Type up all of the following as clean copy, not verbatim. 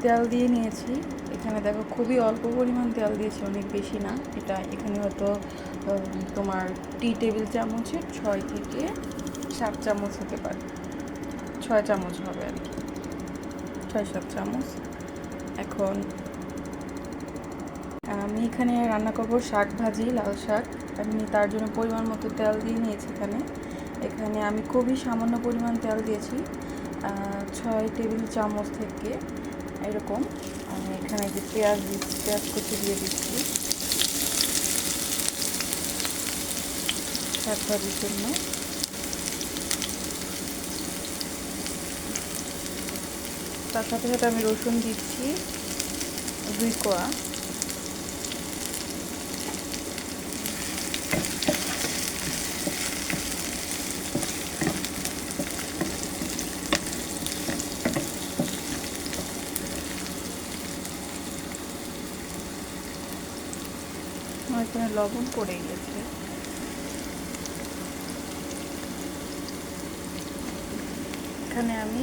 তেল দিয়ে নিয়েছি। এখানে দেখো খুবই অল্প পরিমাণ তেল দিয়েছি, অনেক বেশি না। এটা এখানে হয়তো তোমার টি টেবিল চামচের 6 থেকে 7 চামচ হতে পারে, 6 চামচ হবে আর কি, 6-7 চামচ। এখন আমি এখানে রান্না করব শাক ভাজি, লাল শাক। আমি তার জন্য পরিমাণ মতো তেল দিয়ে নিয়েছি। এখানে আমি খুবই সামান্য পরিমাণ তেল দিয়েছি, 6 টেবিল চামচ থেকে এরকম। আমি এখানে যে পেঁয়াজ কুচি দিয়ে দিচ্ছি শাক ভাজির জন্য। তার সাথে সাথে আমি রসুন দিচ্ছি 2 কোয়া। আমার এখানে লবণ পড়ে গেছে। এখানে আমি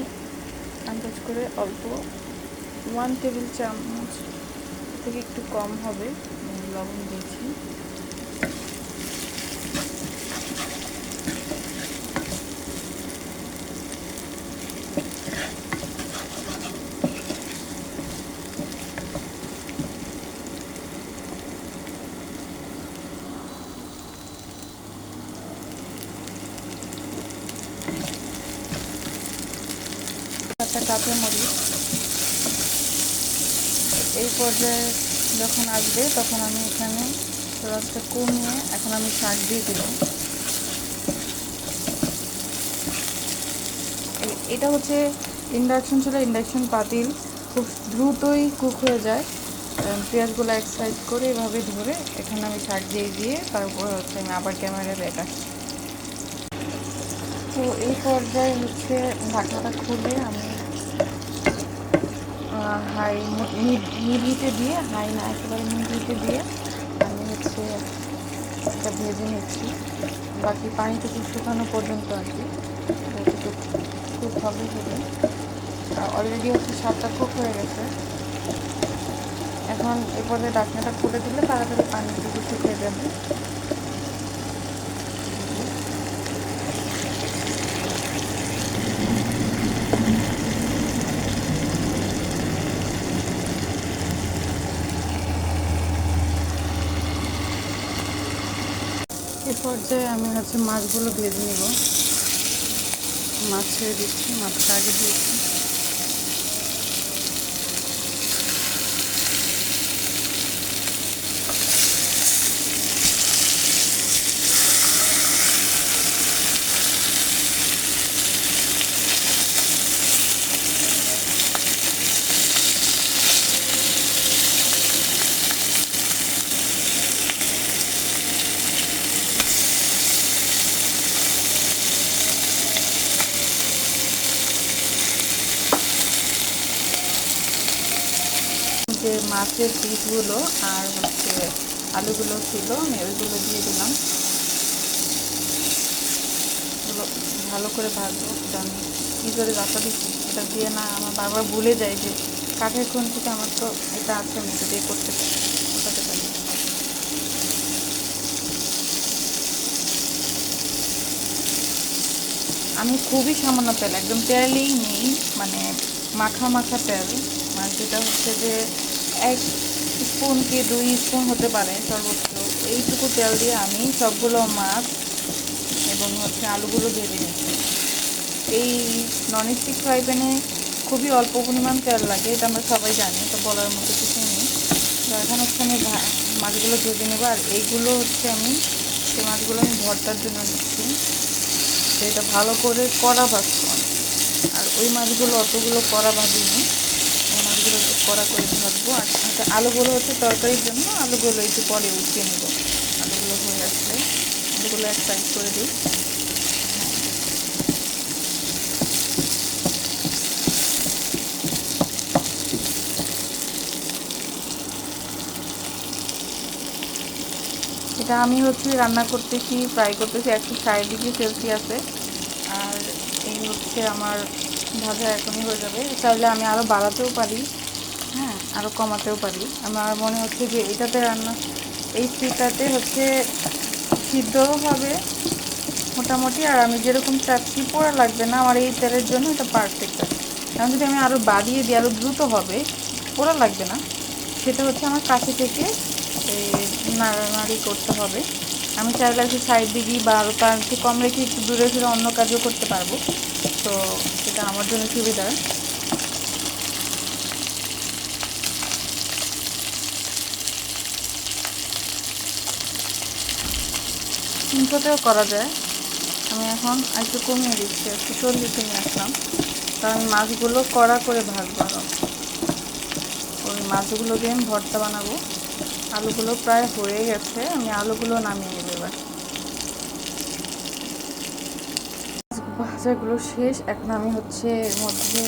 আন্দাজ করে অল্প 1 টেবিল চামচ থেকে একটু কম হবে লবণ দিয়েছি। একটা কাঁচামরিচ। এই পর্যায়ে যখন আসবে তখন আমি এখানে রসটা কমিয়ে এখন আমি শাক দিয়ে দিলাম। এটা হচ্ছে ইন্ডাকশন ছিল, ইন্ডাকশন পাতিল, খুব দ্রুতই কুক হয়ে যায়। পেঁয়াজগুলো এক সাইড করে এভাবে ধরে এখানে আমি শাক দিয়ে তারপর হচ্ছে আমি আবার ক্যামেরা ব্যাক আসছি। তো এই পর্যায়ে হচ্ছে ঢাকনাটা খুলে আমি হাই মিড হিটে দিয়ে, হাই না একেবারে মিড হিটে দিয়ে আমি হচ্ছে এটা ভেজে নিচ্ছি বাকি পানিটুকু শুকানো পর্যন্ত আর কি। যতটুকু কুক হবে হবে। অলরেডি হচ্ছে শাকটা কুক হয়ে গেছে। এখন এই পর্যায়ে ঢাকনাটা খুলে দিলে তাড়াতাড়ি পানিটুকু শুকিয়ে যাবে। এই পর্যায়ে আমি হচ্ছে মাছগুলো ভেজে নিব। মাছ ছেড়ে দিচ্ছি, মাছটা আগে দিয়েছি। যে মাছের পিসগুলো আর হচ্ছে আলুগুলো ছিল আমি ওইগুলো দিয়ে দিলাম। এগুলো ভালো করে ভাজবো। আমি কী করে রাখা দিচ্ছি এটা দিয়ে না, আমার বারবার ভুলে যায় যে কাঠের খুন্তিতে আমার তো এটা আছে, আমি এটা দিয়ে করতে পারি, ওটাতে পারি। আমি খুবই সামান্য তেল, একদম তেলই নেই, মানে মাখা মাখা তেল, মানে যেটা হচ্ছে যে 1 স্পুন কি 2 স্পুন হতে পারে সর্বোচ্চ। এইটুকু তেল দিয়ে আমি সবগুলো মাছ এবং হচ্ছে আলুগুলো ভেজে নিচ্ছি। এই ননস্টিক ফ্রাই প্যানে খুবই অল্প পরিমাণ তেল লাগে, এটা আমরা সবাই জানি, তো বলার মতো কিছু নেই। তো এখন হচ্ছে আমি মাছগুলো ভেজে নেবো। আর এইগুলো হচ্ছে আমি সেই মাছগুলো আমি ভর্তার জন্য নিচ্ছি। তো এটা ভালো করে কড়া ভাজবো। আর ওই মাছগুলো অতগুলো কড়া ভাজিনি, ওই মাছগুলো একটু কড়া করে ভাজবো। আর আলুগুলো হচ্ছে তরকারির জন্য, আলুগুলো একটু পরে উঠিয়ে নেব। আলুগুলো হয়ে আসলে আলুগুলো এক সাইড করে দিই। এটা আমি হচ্ছে রান্না করতেছি, ফ্রাই করতেছি 160°C। আর এই হচ্ছে আমার ভাজা এখনই হয়ে যাবে। চাইলে আমি আরও বাড়াতেও পারি, হ্যাঁ, আরও কমাতেও পারি। আমার মনে হচ্ছে যে এটাতে রান্না, এই স্টিকটাতে হচ্ছে সিদ্ধও হবে মোটামুটি, আর আমি যেরকম চাচ্ছি পোড়া লাগবে না, আমার এই তেলের জন্য এটা পারফেক্ট আছে। কারণ যদি আমি আরও বাড়িয়ে দিই আরও দ্রুত হবে, পোড়া লাগবে না, সেটা হচ্ছে আমার কাছে থেকে নাড়ানাড়ি করতে হবে। আমি চাইলে একটু সাইড দিই বা আরও তার একটু কম রেখে একটু দূরে ফিরে অন্য কাজও করতে পারবো, তো সেটা আমার জন্য সুবিধার। তিনশোতেও করা যায়। আমি এখন একটু কমিয়ে দিচ্ছি, একটু 40 নিয়ে আসলাম, কারণ মাছগুলো কড়া করে ভাজবো। আরও ওই মাছগুলো দিয়ে আমি ভর্তা বানাবো। আলুগুলো প্রায় হয়ে গেছে, আমি আলুগুলো নামিয়ে নেব এবার। ভাজাগুলো শেষ, এখন আমি হচ্ছে এর মধ্যে